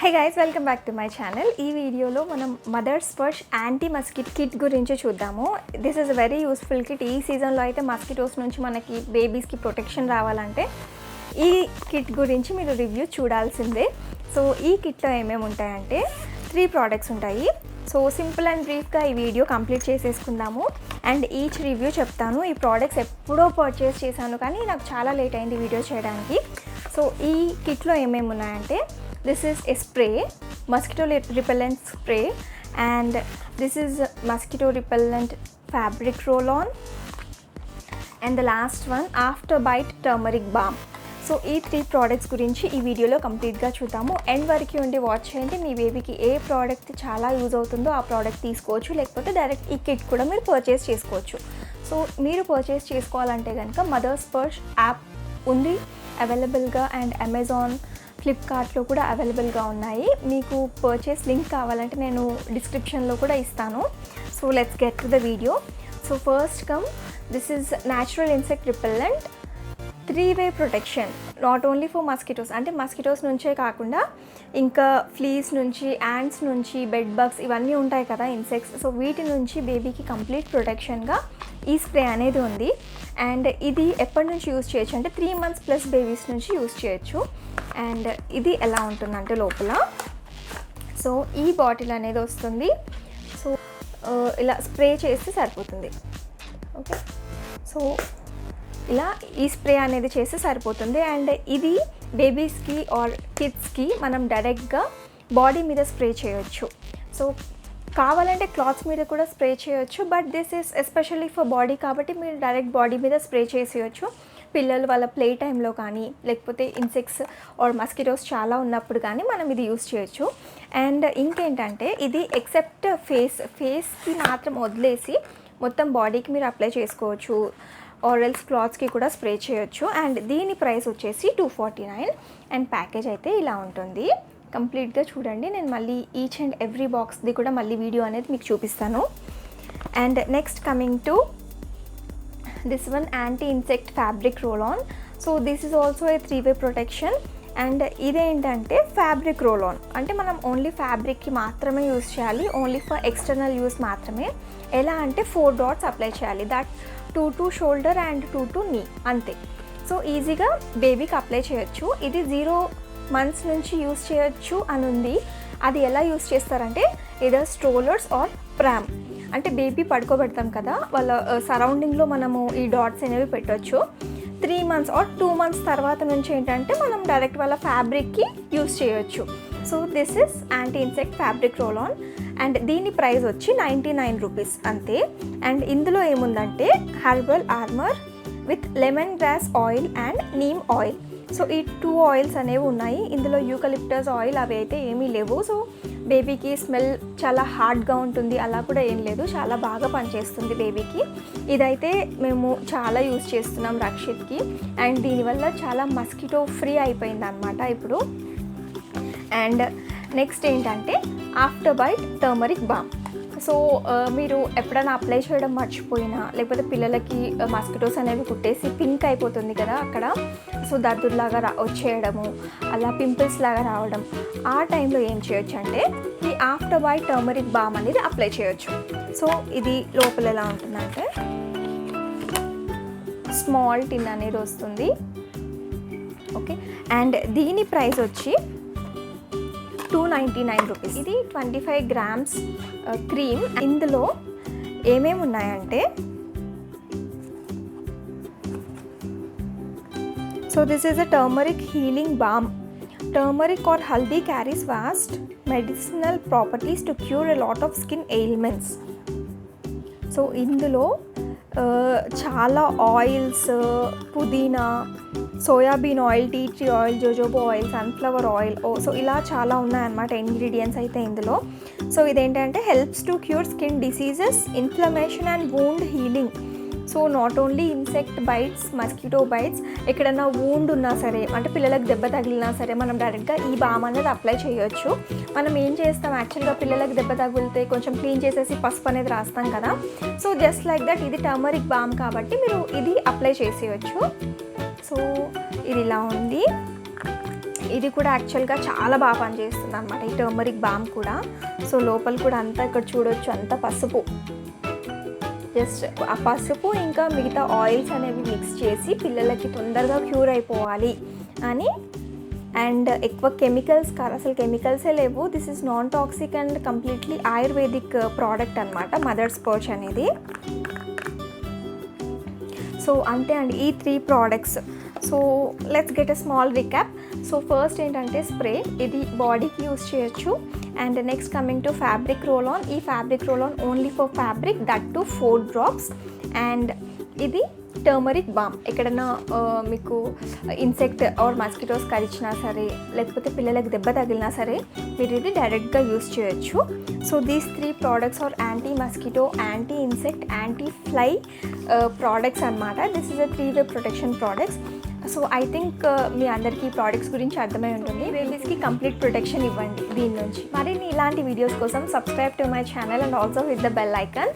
Hi guys, welcome back to my channel. ఈ వీడియోలో మనం mother Sparsh anti mosquito kit గురించి చూద్దాము. This is a very useful kit. ఈ సీజన్లో అయితే మస్కిటోస్ నుంచి మనకి బేబీస్కి ప్రొటెక్షన్ రావాలంటే ఈ కిట్ గురించి మీరు రివ్యూ చూడాల్సిందే. సో ఈ కిట్లో ఏమేమి ఉంటాయంటే 3 ప్రోడక్ట్స్ ఉంటాయి. సో సింపుల్ అండ్ బ్రీఫ్గా ఈ వీడియో కంప్లీట్ చేసేసుకుందాము అండ్ ఈచ్ రివ్యూ చెప్తాను. ఈ ప్రోడక్ట్స్ ఎప్పుడో పర్చేస్ చేశాను కానీ నాకు చాలా లేట్ అయింది వీడియో చేయడానికి. సో ఈ కిట్లో ఏమేమి ఉన్నాయంటే this is a spray, mosquito repellent spray, and this is mosquito repellent fabric roll on, and the last one after bite turmeric balm. So ఈ 3 ప్రోడక్ట్స్ గురించి ఈ వీడియోలో కంప్లీట్గా చూద్దాము. ఎండ్ వరకు ఉండి వాచ్ చేయండి. మీ బేబీకి ఏ ప్రోడక్ట్ చాలా యూజ్ అవుతుందో ఆ ప్రోడక్ట్ తీసుకోవచ్చు, లేకపోతే డైరెక్ట్ ఈ కిట్ కూడా మీరు పర్చేస్ చేసుకోవచ్చు. సో మీరు పర్చేస్ చేసుకోవాలంటే కనుక మదర్ స్పర్ష్ యాప్ ఉంది అవైలబుల్గా, అండ్ అమెజాన్, ఫ్లిప్కార్ట్లో కూడా అవైలబుల్గా ఉన్నాయి. మీకు పర్చేస్ లింక్ కావాలంటే నేను డిస్క్రిప్షన్లో కూడా ఇస్తాను. So let's get to the video. So first this is natural insect repellent 3-way protection, not only for mosquitoes, అంటే మస్కిటోస్ నుంచే కాకుండా ఇంకా ఫ్లీస్ నుంచి, యాంట్స్ నుంచి, బెడ్ బగ్స్ ఇవన్నీ ఉంటాయి కదా ఇన్సెక్ట్స్. సో వీటి నుంచి బేబీకి కంప్లీట్ ప్రొటెక్షన్గా ఈ స్ప్రే అనేది ఉంది. అండ్ ఇది ఎప్పటి నుంచి యూజ్ చేయొచ్చు అంటే 3 months ప్లస్ బేబీస్ నుంచి యూజ్ చేయొచ్చు. అండ్ ఇది ఎలా ఉంటుందంటే లోపల, సో ఈ బాటిల్ అనేది వస్తుంది. సో ఇలా స్ప్రే చేస్తే సరిపోతుంది. ఓకే, సో ఇలా ఈ స్ప్రే అనేది చేస్తే సరిపోతుంది. అండ్ ఇది బేబీస్కి ఆర్ కిడ్స్కి మనం డైరెక్ట్గా బాడీ మీద స్ప్రే చేయొచ్చు. సో కావాలంటే క్లాత్స్ మీద కూడా స్ప్రే చేయొచ్చు, but this is especially for body కాబట్టి మీరు డైరెక్ట్ బాడీ మీద స్ప్రే చేసేయచ్చు. పిల్లలు వాళ్ళ ప్లే టైంలో కానీ, లేకపోతే ఇన్సెక్ట్స్ ఆర్ మస్కిటోస్ చాలా ఉన్నప్పుడు కానీ మనం ఇది యూస్ చేయొచ్చు. అండ్ ఇంకేంటంటే ఇది ఎక్సెప్ట్ ఫేస్కి మాత్రం వదిలేసి మొత్తం బాడీకి మీరు అప్లై చేసుకోవచ్చు, ఆరల్స్ క్లాత్స్కి కూడా స్ప్రే చేయొచ్చు. అండ్ దీని ప్రైస్ వచ్చేసి $249 అండ్ ప్యాకేజ్ అయితే ఇలా ఉంటుంది. కంప్లీట్గా చూడండి. నేను మళ్ళీ ఈచ్ అండ్ ఎవ్రీ బాక్స్ది కూడా మళ్ళీ వీడియో అనేది మీకు చూపిస్తాను. And next coming to this one, anti insect fabric roll on. So this is also a 3-way protection. And ఇదేంటంటే ఫ్యాబ్రిక్ రోల్ ఆన్ అంటే మనం ఓన్లీ ఫ్యాబ్రిక్కి మాత్రమే యూస్ చేయాలి, ఓన్లీ ఫర్ ఎక్స్టర్నల్ యూస్ మాత్రమే. ఎలా అంటే 4 dots అప్లై చేయాలి, that 2 to shoulder and 2 to knee అంతే. సో ఈజీగా బేబీకి అప్లై చేయొచ్చు. ఇది 0 months నుంచి యూస్ చేయొచ్చు అని ఉంది. అది ఎలా యూస్ చేస్తారంటే ఏదో స్ట్రోలర్స్ ఆర్ ప్రామ్, అంటే బేబీ పడుకోబెడతాం కదా, వాళ్ళ సరౌండింగ్లో మనము ఈ డాట్స్ అనేవి పెట్టవచ్చు. 3 months ఆర్ 2 months తర్వాత నుంచి ఏంటంటే మనం డైరెక్ట్ వాళ్ళ ఫ్యాబ్రిక్కి యూస్ చేయొచ్చు. So this is anti insect fabric roll on and దీని ప్రైస్ వచ్చి $99 అంతే. అండ్ ఇందులో ఏముందంటే herbal armour with lemongrass oil and neem oil. So ఈ 2 ఆయిల్స్ అనేవి ఉన్నాయి. ఇందులో యూకలిప్టస్ ఆయిల్ అవి అయితే ఏమీ లేవు. సో బేబీకి స్మెల్ చాలా హార్డ్గా ఉంటుంది అలా కూడా ఏం లేదు, చాలా బాగా పనిచేస్తుంది బేబీకి. ఇదైతే మేము చాలా యూజ్ చేస్తున్నాం రక్షిత్కి, అండ్ దీనివల్ల చాలా మస్కిటో ఫ్రీ అయిపోయింది అనమాట ఇప్పుడు. అండ్ నెక్స్ట్ ఏంటంటే after bite turmeric balm. So మీరు ఎప్పుడైనా అప్లై చేయడం మర్చిపోయినా, లేకపోతే పిల్లలకి మస్కిటోస్ అనేవి కుట్టేసి పింక్ అయిపోతుంది కదా అక్కడ, సో దద్దుర్లాగా వచ్చేయడము, అలా పింపుల్స్ లాగా రావడం, ఆ టైంలో ఏం చేయొచ్చు అంటే ఈ ఆఫ్టర్ బైట్ టర్మరిక్ బామ్ అనేది అప్లై చేయొచ్చు. సో ఇది లోపల ఎలా ఉంటుందంటే స్మాల్ టిన్ అనేది వస్తుంది. ఓకే, అండ్ దీని ప్రైస్ వచ్చి $299. ఇది 25 grams క్రీమ్. ఇందులో ఏమేమి ఉన్నాయంటే, so this is a turmeric healing balm. Turmeric or haldi carries vast medicinal properties to cure a lot of skin ailments. So ఇందులో చాలా ఆయిల్స్, పుదీనా, soybean oil, tea tree oil, jojoba oil, sunflower oil, so ఇలా చాలా ఉన్నాయన్నమాట ingredients అయితే ఇందులో. So ఇదేంటంటే helps to cure skin diseases, inflammation and wound healing. So not only insect bites, mosquito bites, ఎక్కడన్నా వూండ్ ఉన్నా సరే, అంటే పిల్లలకు దెబ్బ తగిలినా సరే మనం డైరెక్ట్గా ఈ బామ్ అనేది అప్లై చేయొచ్చు. మనం ఏం చేస్తాం యాక్చువల్గా, పిల్లలకు దెబ్బ తగిలితే కొంచెం క్లీన్ చేసేసి పసుపు అనేది రాస్తాం కదా, సో జస్ట్ లైక్ దట్ ఇది టర్మరిక్ బామ్ కాబట్టి మీరు ఇది అప్లై చేసేయచ్చు. సో ఇది ఇలా ఉంది. ఇది కూడా యాక్చువల్గా చాలా బాగా పనిచేస్తుంది అనమాట ఈ టర్మరిక్ బామ్ కూడా. సో లోపల కూడా అంతా ఇక్కడ చూడొచ్చు అంతా పసుపు, జస్ట్ ఆ పసుపు ఇంకా మిగతా ఆయిల్స్ అనేవి మిక్స్ చేసి పిల్లలకి తొందరగా క్యూర్ అయిపోవాలి అని. అండ్ ఎక్కువ కెమికల్స్ కాదు, అసలు కెమికల్సే లేవు. This is non toxic and completely Ayurvedic product అనమాట మదర్ స్పర్ష్ అనేది. సో అంతే అండి ఈ 3 products. So let's get a small recap. So first ఏంటంటే స్ప్రే, ఇది బాడీకి యూస్ చేయొచ్చు. And next coming to fabric roll on. ఈ fabric roll on only for fabric, that to 4 drops. And ఇది టర్మరిక్ బామ్, ఎక్కడైనా మీకు ఇన్సెక్ట్ ఆర్ మస్కిటోస్ కరిచినా సరే, లేకపోతే పిల్లలకి దెబ్బ తగిలినా సరే మీరు ఇది డైరెక్ట్గా యూస్ చేయొచ్చు. So these 3 products are anti mosquito, anti insect, anti fly products అనమాట. This is a 3-way protection products. So I think మీ అందరికీ ఈ ప్రోడక్ట్స్ గురించి అర్థమై ఉంటుంది. బేబీస్కి కంప్లీట్ ప్రొటెక్షన్ ఇవ్వండి దీని నుంచి. మరిన్ని ఇలాంటి వీడియోస్ కోసం subscribe to my channel and also hit the bell icon.